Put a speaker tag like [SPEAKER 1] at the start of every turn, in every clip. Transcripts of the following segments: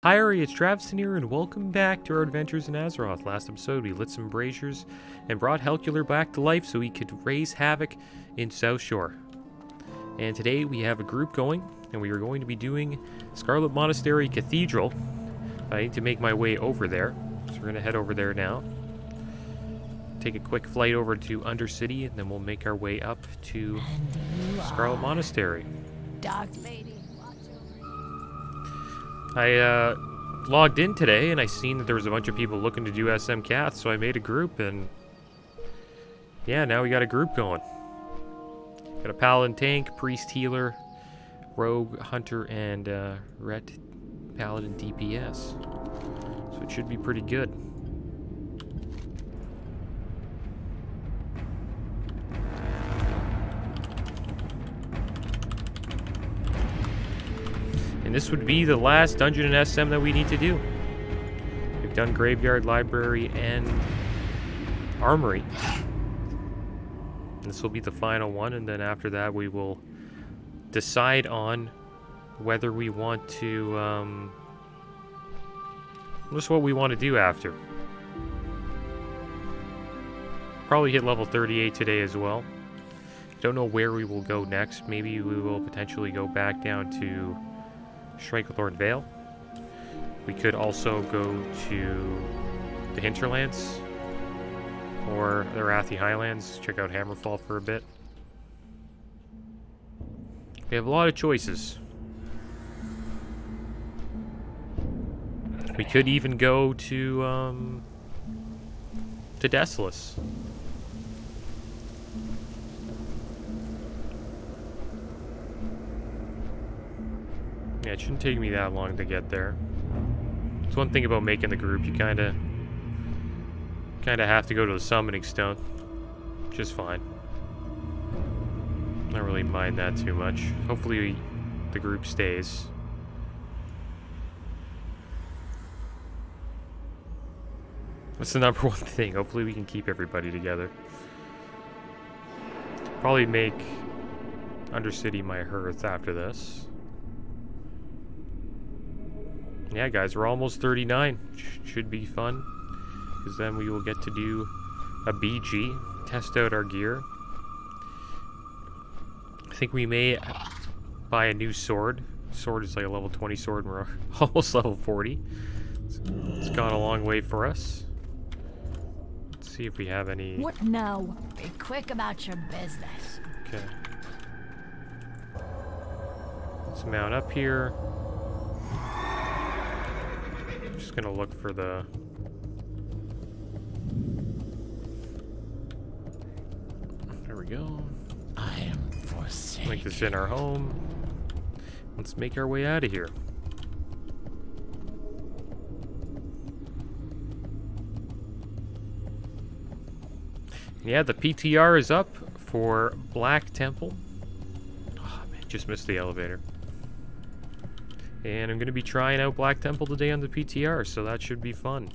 [SPEAKER 1] Hi, Ari, it's Travston here, and welcome back to our adventures in Azeroth. Last episode, we lit some braziers and brought Helcular back to life so he could raise havoc in South Shore. And today we have a group going, and we are going to be doing Scarlet Monastery Cathedral. I need to make my way over there, so we're going to head over there now. Take a quick flight over to Undercity, and then we'll make our way up to Scarlet Monastery.
[SPEAKER 2] Dark Lady.
[SPEAKER 1] I logged in today and I seen that there was a bunch of people looking to do SM Cath, so I made a group, and yeah, now we got a group going. Got a Paladin tank, Priest healer, Rogue hunter, and Ret Paladin DPS. So it should be pretty good. And this would be the last dungeon in SM that we need to do. We've done Graveyard, Library, and Armory. This will be the final one, and then after that we will decide on whether we want to, just what we want to do after. Probably hit level 38 today as well. Don't know where we will go next. Maybe we will potentially go back down to Shrikeathorn Vale. We could also go to the Hinterlands or the Arathi Highlands, check out Hammerfall for a bit. We have a lot of choices. We could even go to Desolus. Yeah, it shouldn't take me that long to get there. It's one thing about making the group, you kinda have to go to the summoning stone. Which is fine. I don't really mind that too much. Hopefully the group stays. That's the number one thing. Hopefully we can keep everybody together. Probably make Undercity my hearth after this. Yeah, guys, we're almost 39. Should be fun, because then we will get to do a BG, test out our gear. I think we may buy a new sword. Sword is like a level 20 sword, and we're almost level 40. It's gone a long way for us. Let's see if we have any...
[SPEAKER 2] What now? Be quick about your business.
[SPEAKER 1] Okay. Let's mount up here. Just gonna look for the... There we go.
[SPEAKER 2] I am forsaken.
[SPEAKER 1] Make this in our home. Let's make our way out of here. Yeah, the PTR is up for Black Temple. Oh man, just missed the elevator. And I'm going to be trying out Black Temple today on the PTR, so that should be fun.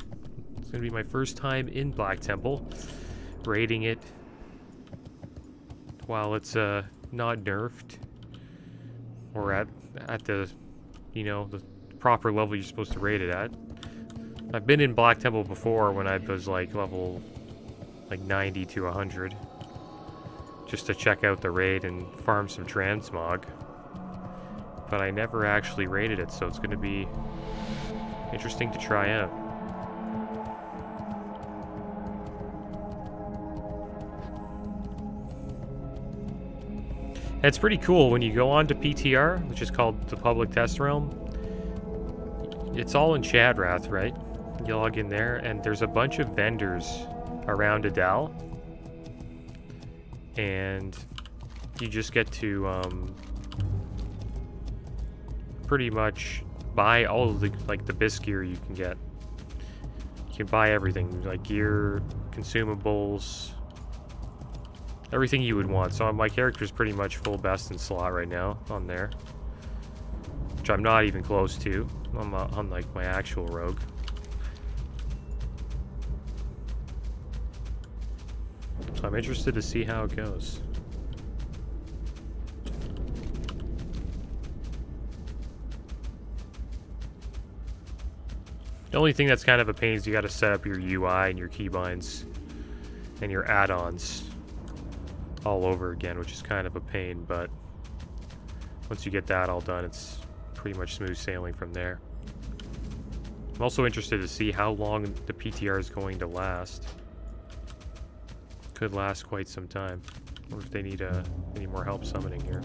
[SPEAKER 1] It's going to be my first time in Black Temple, raiding it while it's not nerfed, or at the, you know, the proper level you're supposed to raid it at. I've been in Black Temple before when I was like level like 90 to 100, just to check out the raid and farm some transmog. But I never actually raided it, so it's going to be interesting to try out. And it's pretty cool when you go on to PTR, which is called the Public Test Realm. It's all in Shadrath, right? You log in there, and there's a bunch of vendors around Adal. And you just get to... pretty much buy all of the the best gear you can get. You can buy everything, like gear, consumables, everything you would want. So my character is pretty much full best in slot right now on there, which I'm not even close to. I'm on like my actual rogue. So I'm interested to see how it goes. The only thing that's kind of a pain is you got to set up your UI and your keybinds and your add-ons all over again, which is kind of a pain, but once you get that all done, it's pretty much smooth sailing from there. I'm also interested to see how long the PTR is going to last. Could last quite some time. Or if they need any more help summoning here.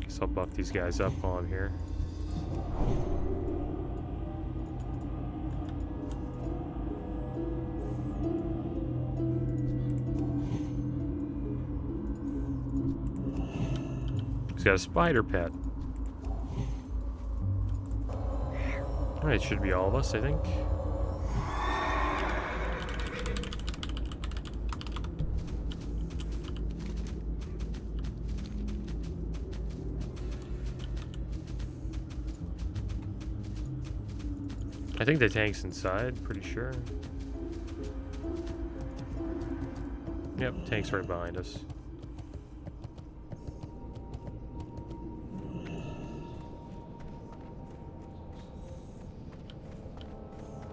[SPEAKER 1] Guess I'll buff these guys up while I'm here. He's got a spider pet. Alright, it should be all of us, I think. I think the tank's inside, pretty sure. Yep, tank's right behind us.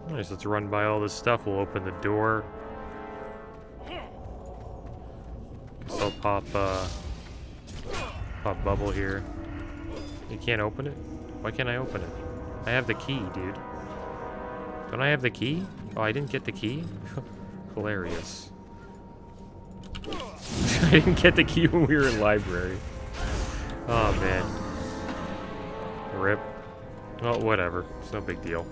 [SPEAKER 1] Nice, let's run by all this stuff. We'll open the door. Guess I'll pop bubble here. You can't open it? Why can't I open it? I have the key, dude. Don't I have the key? Oh, I didn't get the key? Hilarious. I didn't get the key when we were in library. Oh, man. Rip. Oh, whatever. It's no big deal.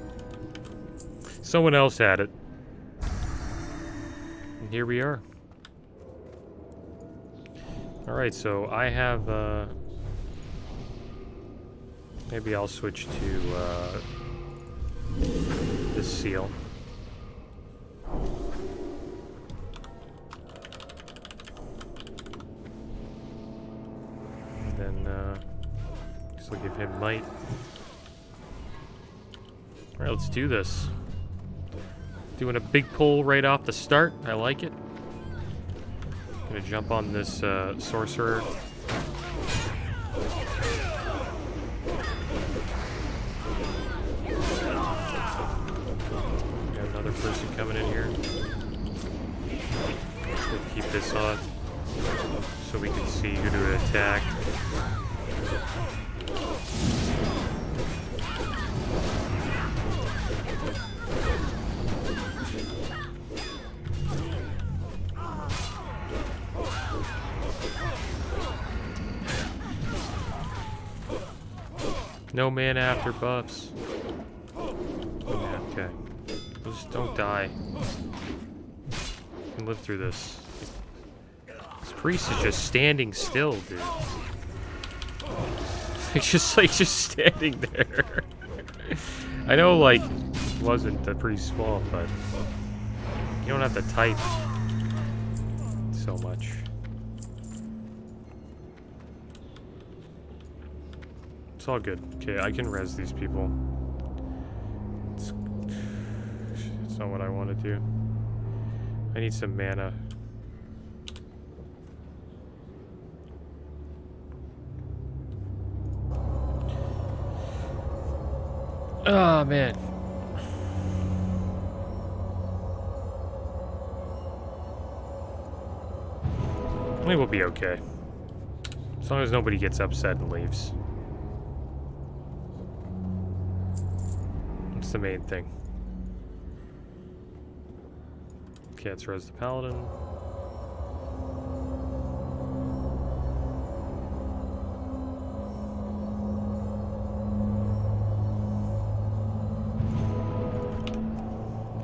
[SPEAKER 1] Someone else had it. And here we are. Alright, so I have, maybe I'll switch to, this seal. And then, guess I'll give him might. Alright, let's do this. Doing a big pull right off the start. I like it. Gonna jump on this sorcerer. Got another person coming in here. We'll keep this on so we can see who to attack. No man after buffs. Yeah, okay. Just don't die. You can live through this. This priest is just standing still, dude. It's just like standing there. I know, like, it wasn't the priest's fault, but you don't have to type so much. It's all good. Okay, I can res these people. It's not what I want to do. I need some mana. Oh, man. I think we'll be okay. As long as nobody gets upset and leaves. The main thing. Okay, let's res the paladin.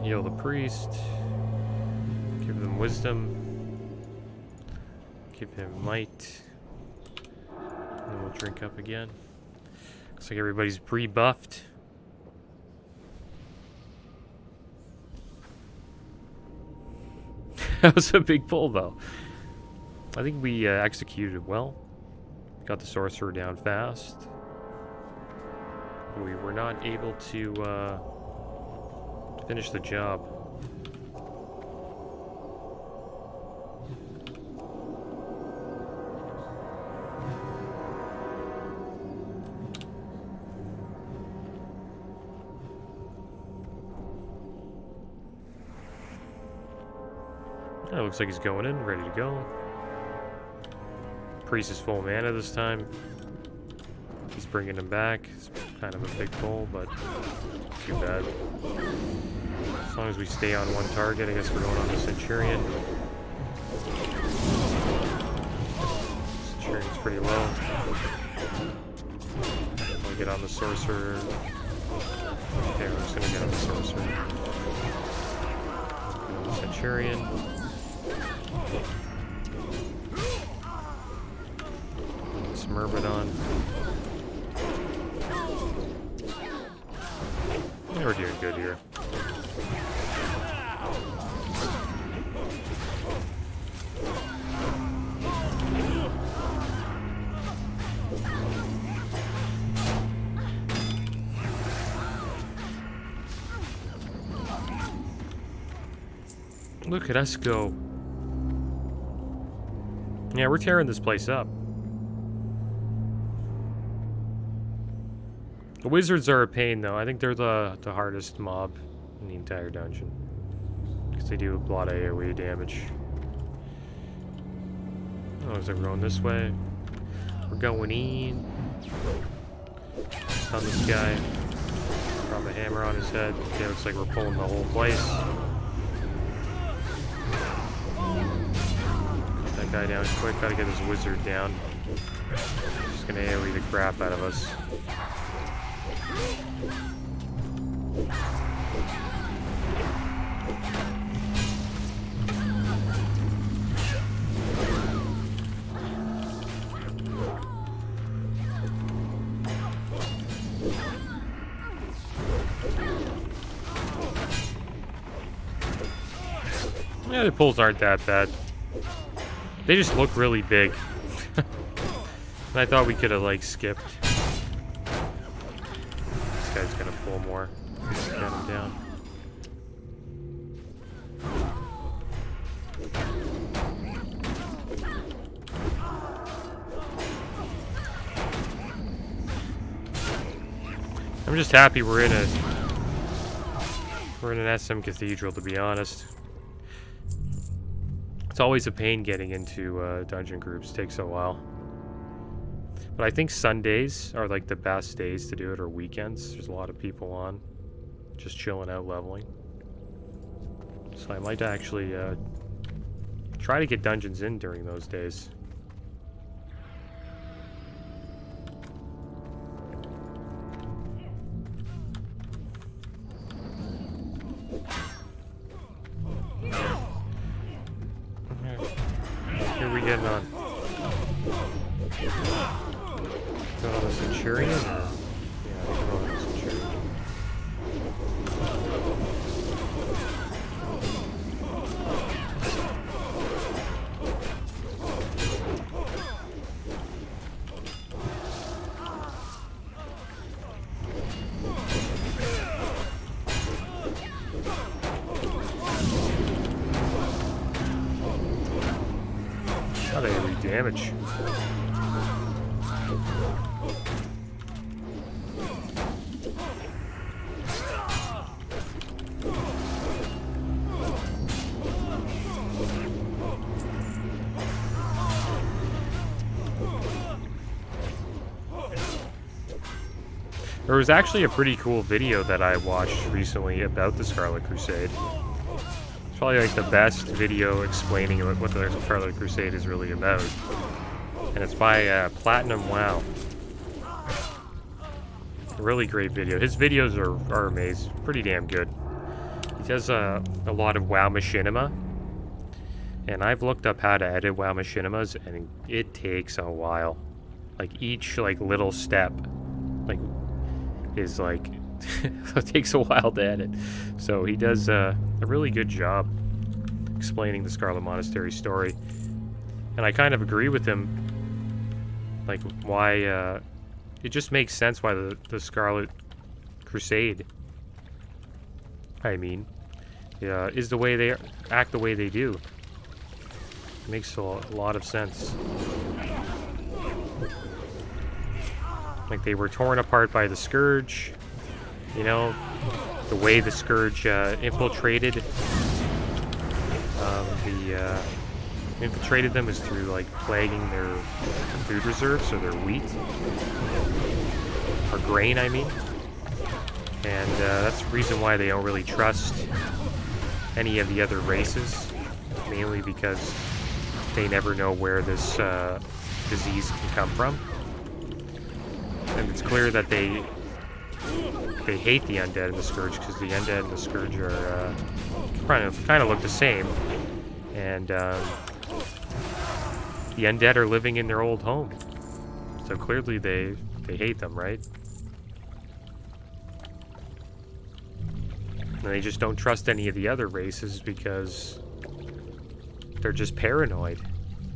[SPEAKER 1] Heal the priest. Give them wisdom. Give him might. And then we'll drink up again. Looks like everybody's rebuffed. That was a big pull, though. I think we executed well. Got the sorcerer down fast. We were not able to finish the job. Oh, looks like he's going in, ready to go. Priest is full mana this time. He's bringing him back. It's kind of a big pull, but too bad. As long as we stay on one target, I guess we're going on the Centurion. Centurion's pretty low. I'll get on the Sorcerer. Okay, I'm just gonna get on the Sorcerer. On the Centurion. Some Myrmidon. Yeah, we're doing good here. Look at us go. Yeah, we're tearing this place up. The wizards are a pain, though. I think they're the hardest mob in the entire dungeon. Because they do a lot of AoE damage. Oh, is it going this way? We're going in. On this guy. Drop a hammer on his head. Okay, looks like we're pulling the whole place. Cut that guy down quick. Gotta get this wizard down. Just gonna AoE the crap out of us. Yeah, the pulls aren't that bad. They just look really big. And I thought we could have, like, skipped. This guy's gonna pull more. Get him down. I'm just happy we're in an SM Cathedral, to be honest. It's always a pain getting into dungeon groups. Takes a while. But I think Sundays are like the best days to do it, or weekends. There's a lot of people on, just chilling out, leveling. So I might actually try to get dungeons in during those days. Here we getting on. Going on the Centurion? Or? Yeah, going on the Centurion. How do they do damage? There was actually a pretty cool video that I watched recently about the Scarlet Crusade. It's probably like the best video explaining what the Scarlet Crusade is really about. And it's by Platinum WoW. A really great video. His videos are amazing. Pretty damn good. He does a lot of WoW machinima. And I've looked up how to edit WoW machinimas, and it takes a while. Like each little step is like it takes a while to edit. So he does a really good job explaining the Scarlet Monastery story. And I kind of agree with him, like why it just makes sense why the Scarlet Crusade, I mean, is the way they act, the way they do. It makes a lot of sense. Like, they were torn apart by the Scourge, you know, the way the Scourge infiltrated infiltrated them is through like plaguing their food reserves, or their wheat, or grain, I mean. And that's the reason why they don't really trust any of the other races, mainly because they never know where this disease can come from. And it's clear that they hate the undead and the scourge, because the undead and the scourge are kind of look the same, and the undead are living in their old home, so clearly they hate them, right? And they just don't trust any of the other races because they're just paranoid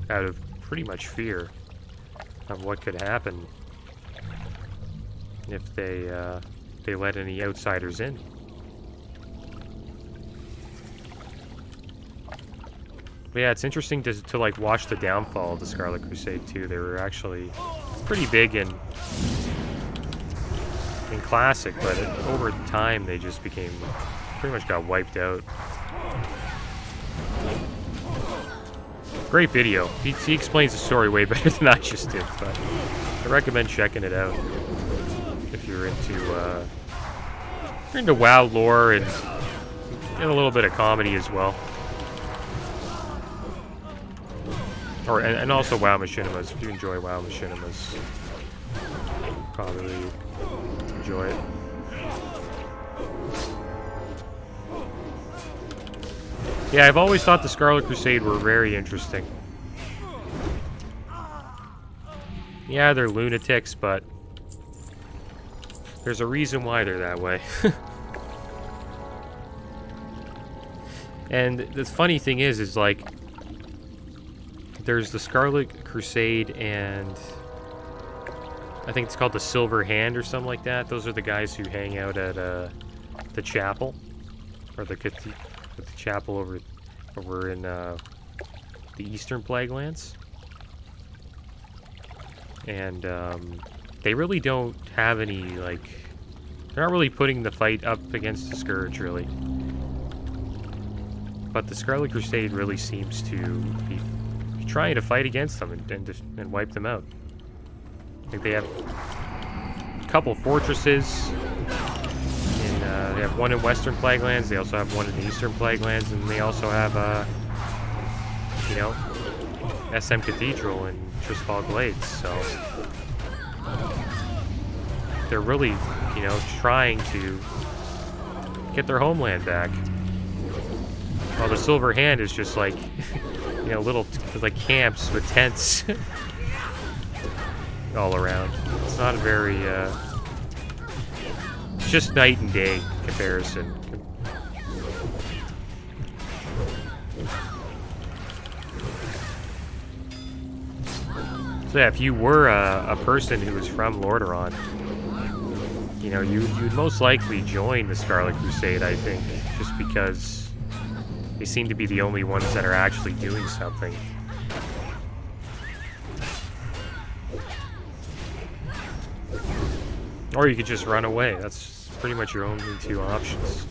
[SPEAKER 1] out of pretty much fear of what could happen if they let any outsiders in. But yeah, it's interesting to like watch the downfall of the Scarlet Crusade too. They were actually pretty big in Classic, but over time they just became, pretty much got wiped out. Great video. He explains the story way better than I just did, but I recommend checking it out if you're into WoW lore and a little bit of comedy as well. And also WoW Machinimas. If you enjoy WoW Machinimas, probably enjoy it. Yeah, I've always thought the Scarlet Crusade were very interesting. Yeah, they're lunatics, but there's a reason why they're that way. And the funny thing is like, there's the Scarlet Crusade and I think it's called the Silver Hand or something like that. Those are the guys who hang out at the chapel, or the chapel over in the Eastern Plaguelands. And they really don't have any, like, they're not really putting the fight up against the Scourge, really. But the Scarlet Crusade really seems to be trying to fight against them and wipe them out. I think they have a couple fortresses. They have one in Western Plaguelands. They also have one in the Eastern Plaguelands, and they also have, you know, SM Cathedral in Trisfall Glades. So they're really, you know, trying to get their homeland back. While the Silver Hand is just like, you know, little like camps with tents all around. It's not a very, it's just night and day comparison. So yeah, if you were a person who was from Lordaeron, you know, you'd most likely join the Scarlet Crusade, I think, just because they seem to be the only ones that are actually doing something. Or you could just run away. That's pretty much your only two options.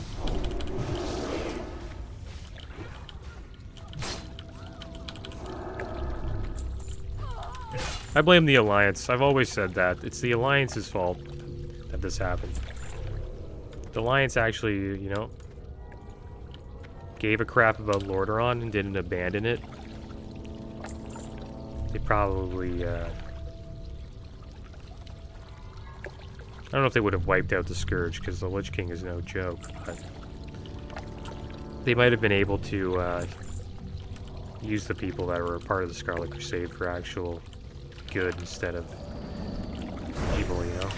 [SPEAKER 1] I blame the Alliance. I've always said that. It's the Alliance's fault that this happened. The Alliance actually, you know, gave a crap about Lordaeron and didn't abandon it. They probably, I don't know if they would have wiped out the Scourge, because the Lich King is no joke, but they might have been able to use the people that were a part of the Scarlet Crusade for actual good instead of evil, you know?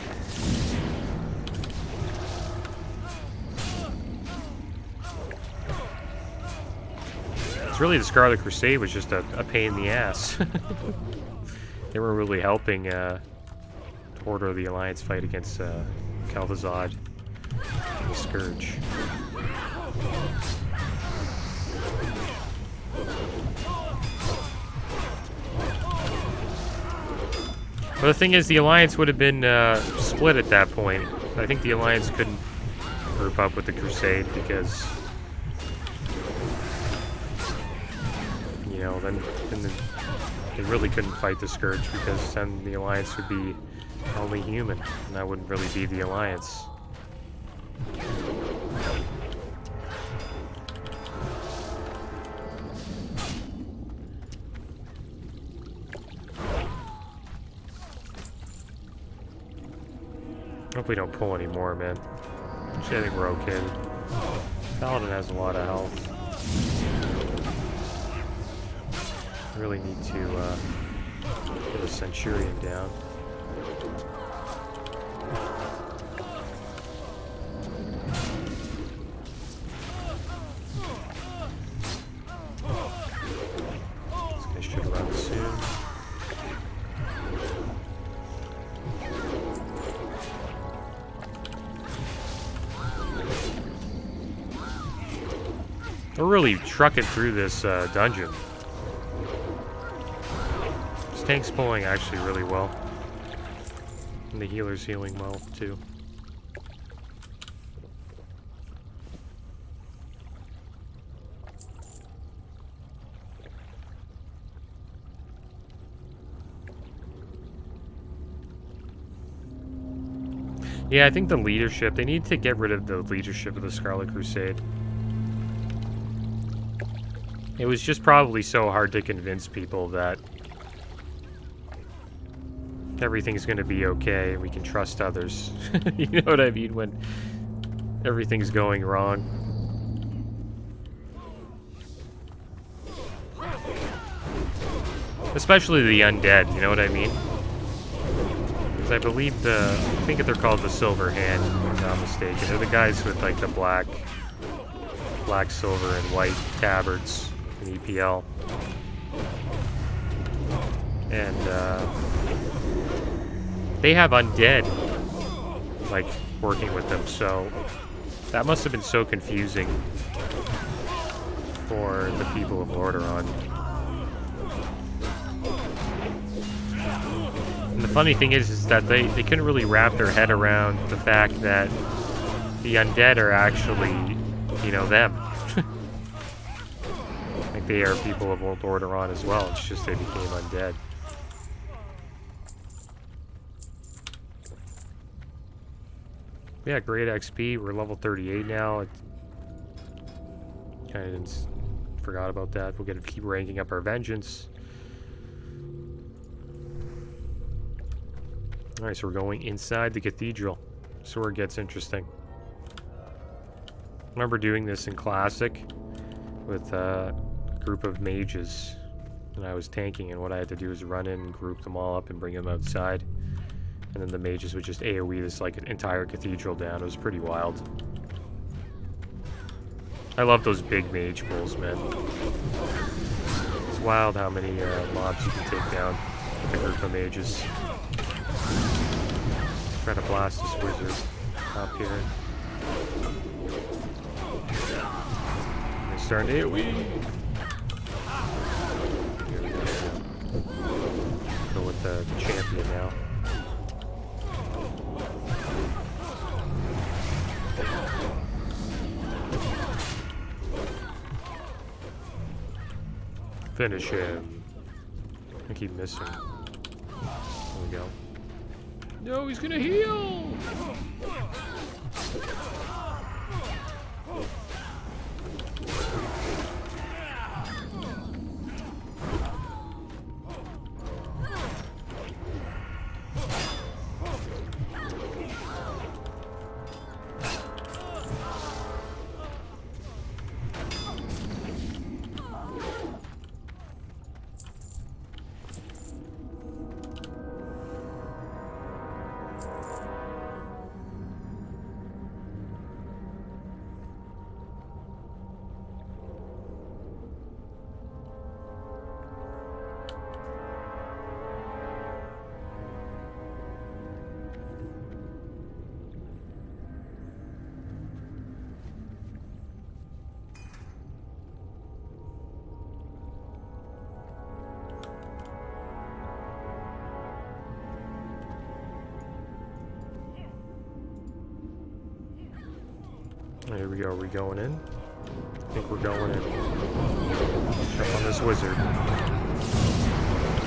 [SPEAKER 1] It's really the Scarlet Crusade was just a pain in the ass. They weren't really helping Order of the Alliance fight against Kel'Thuzad and the Scourge. But the thing is, the Alliance would have been split at that point. I think the Alliance couldn't group up with the Crusade because you know, then they really couldn't fight the Scourge, because then the Alliance would be only human, and that wouldn't really be the Alliance. Hope we don't pull any more, man. Actually, I think we're okay. Paladin has a lot of health. Really need to get a Centurion down. This guy should run soon. We're really trucking through this dungeon. This tank's pulling actually really well. And the healer's healing well, too. Yeah, I think the leadership, they need to get rid of the leadership of the Scarlet Crusade. It was just probably so hard to convince people that everything's going to be okay and we can trust others. You know what I mean? When everything's going wrong. Especially the undead, you know what I mean? Because I believe I think they're called the Silver Hand, if I'm not mistaken. They're the guys with like the black, silver, and white tabards. EPL, and they have undead like working with them, so that must have been so confusing for the people of Lordaeron. And the funny thing is that they couldn't really wrap their head around the fact that the undead are actually, you know, them. They are people of Old Lordaeron as well. It's just they became undead. Yeah, great XP. We're level 38 now. Kind of forgot about that. We'll keep ranking up our vengeance. All right, so we're going inside the cathedral. This is where it gets interesting. I remember doing this in Classic with group of mages, and I was tanking, and what I had to do was run in and group them all up and bring them outside, and then the mages would just AoE this like entire cathedral down. It was pretty wild. I love those big mage pulls, man. It's wild how many mobs you can take down with a group of mages. Try to blast this wizard up here. They're starting to AoE. Go with the champion now. Finish him. I keep missing. There we go. No, he's gonna heal! Here we go, are we going in? I think we're going in. Jump on this wizard.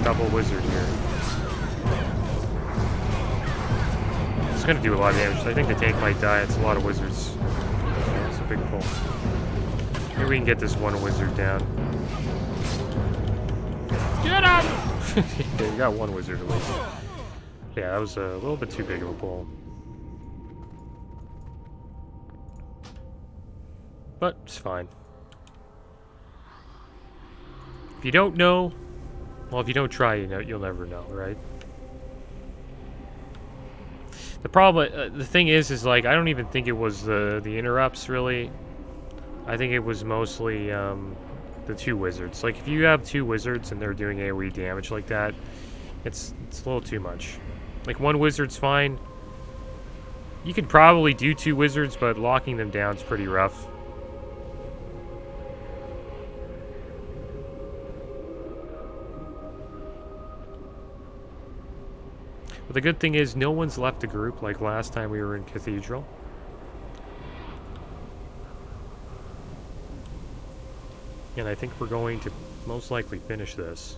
[SPEAKER 1] Double wizard here. It's gonna do a lot of damage. I think the tank might die. It's a lot of wizards. Yeah, it's a big pull. Maybe we can get this one wizard down. Get him! Yeah, you got one wizard at least. Yeah, that was a little bit too big of a pull. But it's fine. If you don't know, well, if you don't try, you know, you'll never know, right? The problem, the thing is like, I don't even think it was the interrupts, really. I think it was mostly the two wizards. Like, if you have two wizards and they're doing AoE damage like that, it's a little too much. Like, one wizard's fine. You could probably do two wizards, but locking them down is pretty rough. But the good thing is, no one's left the group like last time we were in Cathedral. And I think we're going to most likely finish this.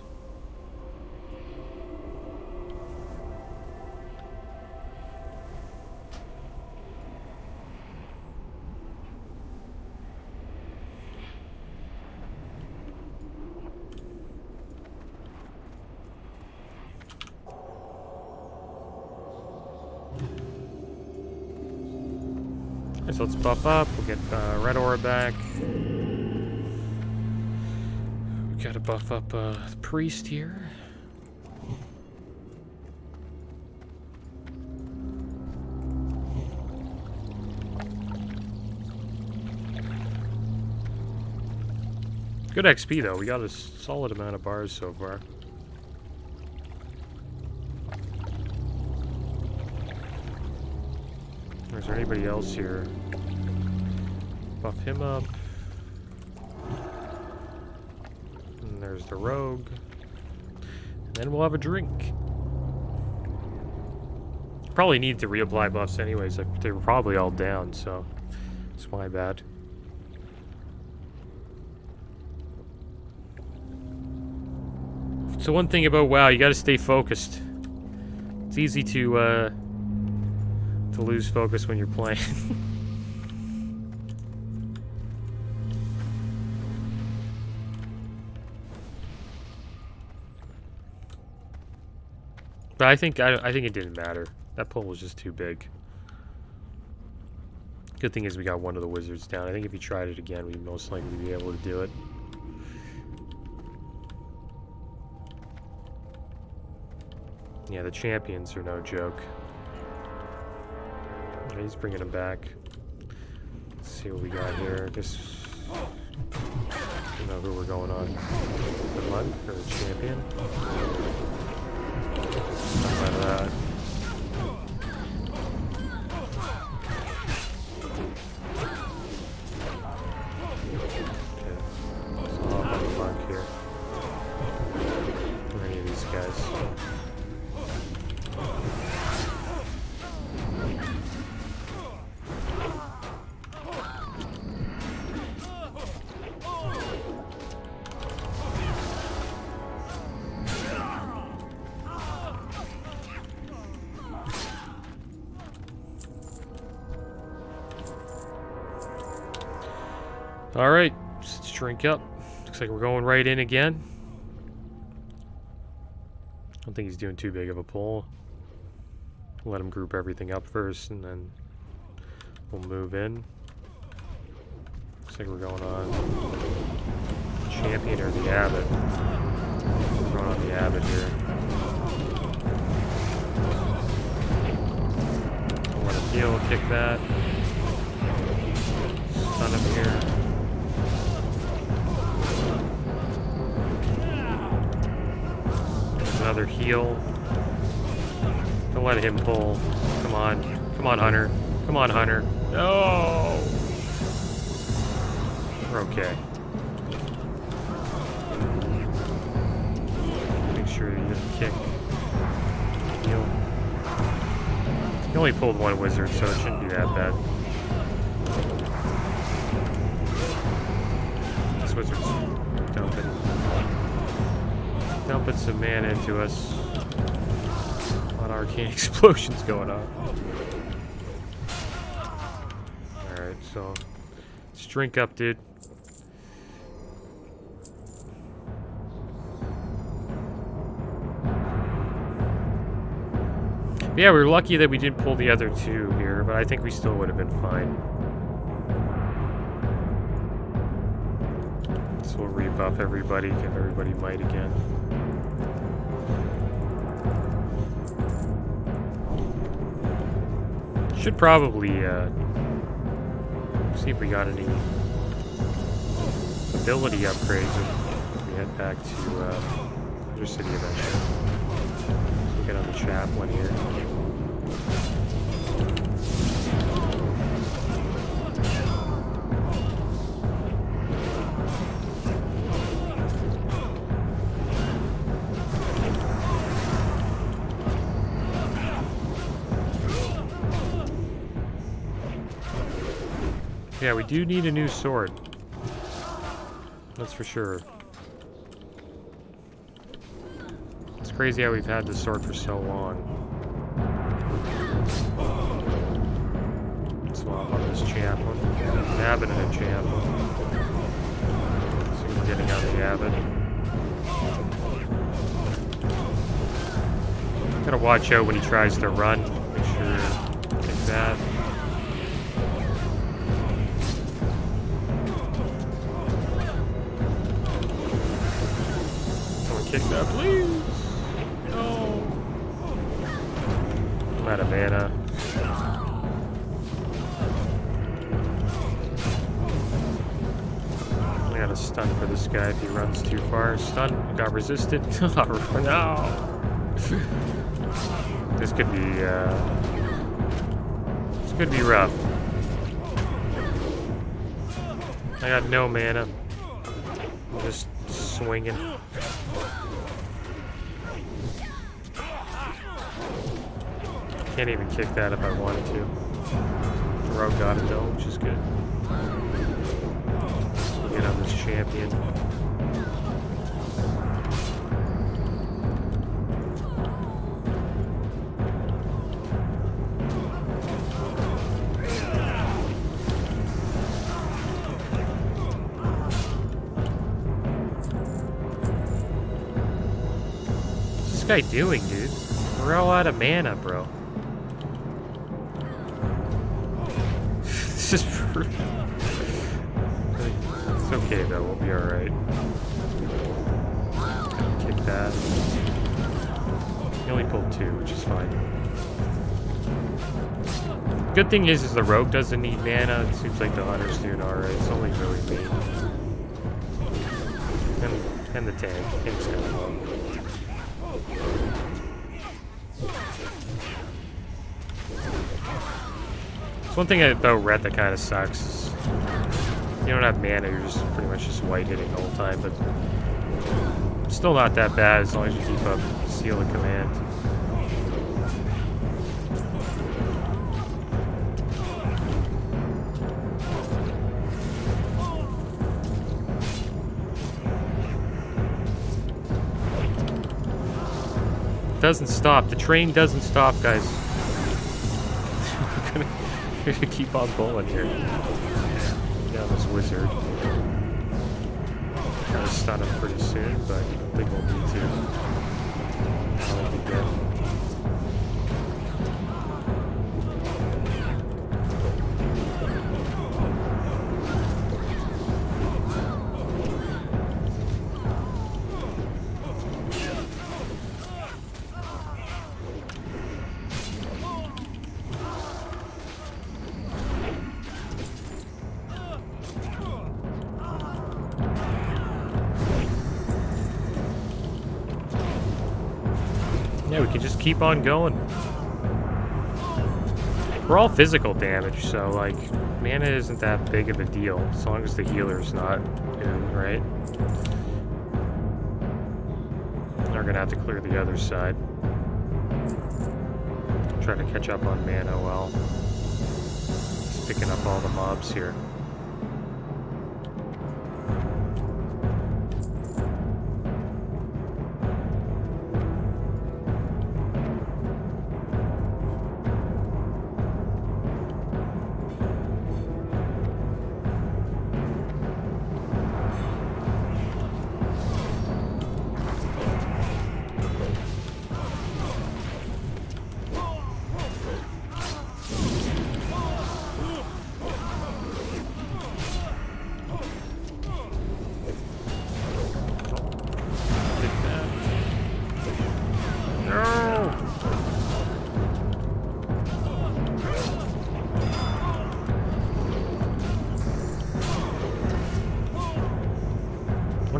[SPEAKER 1] So let's buff up. We'll get Red Aura back. We gotta buff up the Priest here. Good XP though. We got a solid amount of bars so far. Is there anybody else here? Buff him up. And there's the rogue. And then we'll have a drink. Probably need to reapply buffs anyways. They were probably all down, so it's my bad. So one thing about WoW, you gotta stay focused. It's easy to lose focus when you're playing. But I think it didn't matter. That pull was just too big. Good thing is we got one of the wizards down. I think if you tried it again, we'd most likely be able to do it. Yeah, the champions are no joke. Okay, he's bringing him back. Let's see what we got here. I guess I don't know who we're going on. The monk or the champion? Something like that. Okay. So I'll have the monk here. Or any of these guys. Alright, let's drink up. Looks like we're going right in again. I don't think he's doing too big of a pull. Let him group everything up first, and then we'll move in. Looks like we're going on champion or the abbot. We're going on the abbot here. I'll let him heal, kick that. Stun him here. Another heal. Don't let him pull. Come on. Come on, Hunter. Come on, Hunter. No! We're okay. Make sure you kick. Heal. He only pulled one wizard, so it shouldn't be that bad. wizard's dumping some mana into us. A lot of arcane explosions going on. Alright, so let's drink up, dude. Yeah, we were lucky that we didn't pull the other two here, but I think we still would have been fine. So we'll rebuff everybody, give everybody might again. Should probably see if we got any ability upgrades if we head back to other city eventually. So get on the chaplain here. Yeah, we do need a new sword. That's for sure. It's crazy how we've had this sword for so long. Swap on this chaplain. Abbot and a chaplain. So we're getting out the abbot. Gotta watch out when he tries to run. Make sure like that. Kick that, please! No! I'm out of mana. I got a stun for this guy if he runs too far. Stun, got resisted. No! This could be rough. I got no mana. I'm just swinging. Can't even kick that if I wanted to. The rogue got it though, which is good. So we'll get on this champion. What's this guy doing, dude? We're all out of mana, bro. It's okay though, we'll be alright. Kick that. He only pulled 2, which is fine. Good thing is the rogue doesn't need mana. It seems like the hunter's doing alright. It's only really me. And the tank. Tank's kind of low. One thing about ret that kind of sucks is you don't have mana, you're just pretty much just white hitting the whole time, but it's still not that bad as long as you keep up seal of command. It doesn't stop. The train doesn't stop, guys. We're gonna keep on bowling here. Yeah, this wizard. Try to stun him pretty soon, but I don't think we'll need to. That'll be good. Yeah, we can just keep on going. We're all physical damage, so, like, mana isn't that big of a deal, as long as the healer's not in, right? We're gonna have to clear the other side. Try to catch up on mana while just picking up all the mobs here.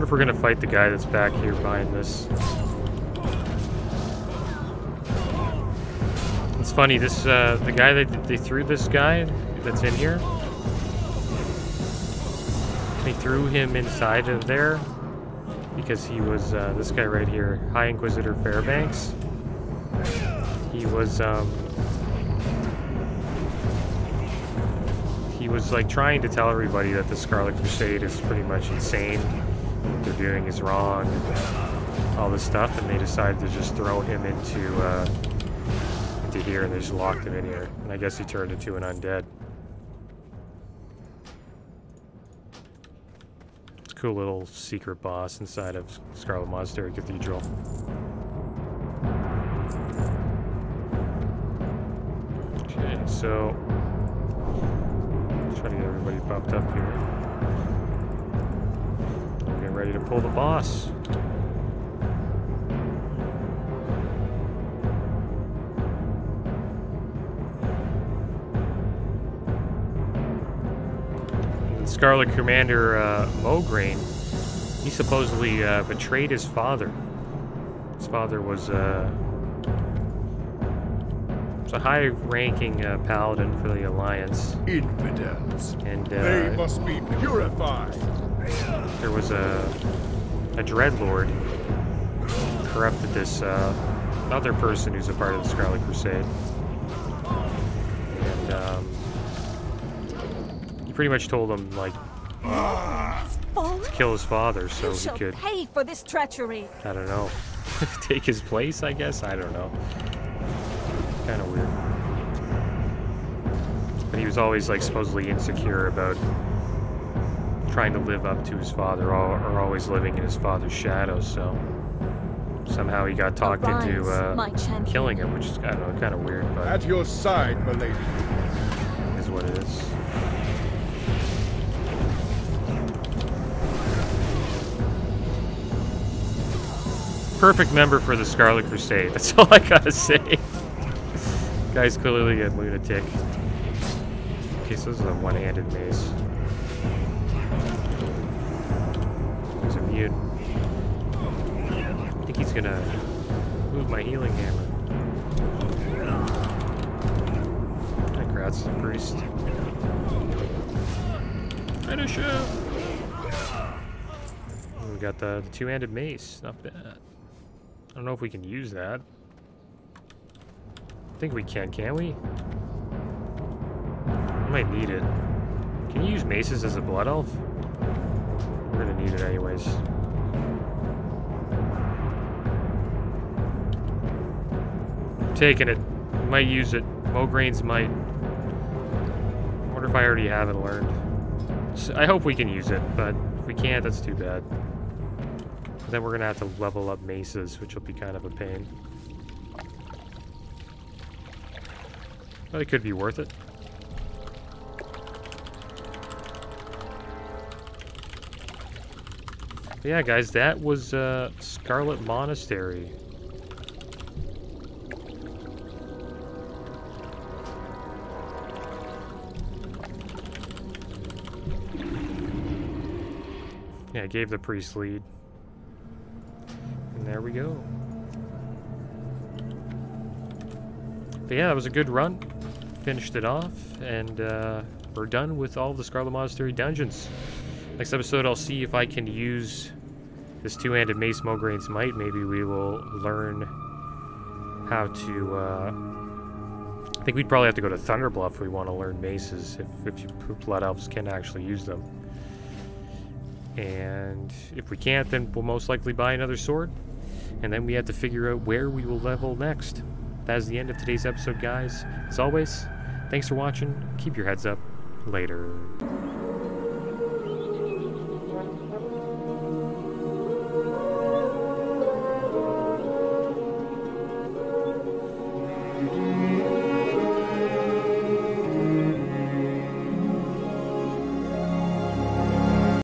[SPEAKER 1] if we're gonna fight the guy that's back here behind this. It's funny, this the guy that they threw this guy that's in here. They threw him inside of there because he was this guy right here, High Inquisitor Fairbanks. He was like trying to tell everybody that the Scarlet Crusade is pretty much insane. What they're doing is wrong, all this stuff, and they decided to just throw him into here, and they just locked him in here. And I guess he turned into an undead. It's a cool little secret boss inside of Scarlet Monastery Cathedral. Okay, so try to get everybody popped up here. We're getting ready to pull the boss. Scarlet Commander Mograine, he supposedly betrayed his father. His father was a high-ranking paladin for the Alliance.
[SPEAKER 3] Infidels.
[SPEAKER 1] And
[SPEAKER 3] they must be purified.
[SPEAKER 1] There was a dreadlord who corrupted this other person who's a part of the Scarlet Crusade. And he pretty much told him, like, to kill his father so he could
[SPEAKER 4] pay for this treachery.
[SPEAKER 1] I don't know. Take his place, I guess? I don't know. Kind of weird. But he was always, like, supposedly insecure about trying to live up to his father, or always living in his father's shadow, so somehow he got talked into killing him, which is, I don't know, kind of weird, but
[SPEAKER 3] At your side, milady.
[SPEAKER 1] is what it is. Perfect member for the Scarlet Crusade. That's all I gotta say. Guy's clearly a lunatic. Okay, so this is a one-handed mace. He's immune. I think he's gonna move my healing hammer. Congrats to the priest. Finish him! We got the two-handed mace. Not bad. I don't know if we can use that. I think we can we? I might need it. Can you use maces as a blood elf? We're gonna need it anyways. I'm taking it. Might use it. Mograine's might. I wonder if I already have it learned. So I hope we can use it, but if we can't, that's too bad. Then we're gonna have to level up maces, which will be kind of a pain. But it could be worth it. But yeah, guys, that was Scarlet Monastery. Yeah, I gave the priest lead. And there we go. But yeah, that was a good run. Finished it off, and we're done with all the Scarlet Monastery dungeons. Next episode, I'll see if I can use this two-handed mace, Mograine's Might. Maybe we will learn how to... I think we'd probably have to go to Thunderbluff if we want to learn maces, if Blood Elves can actually use them. And if we can't, then we'll most likely buy another sword. And then we have to figure out where we will level next. That is the end of today's episode, guys. As always, thanks for watching. Keep your heads up. Later.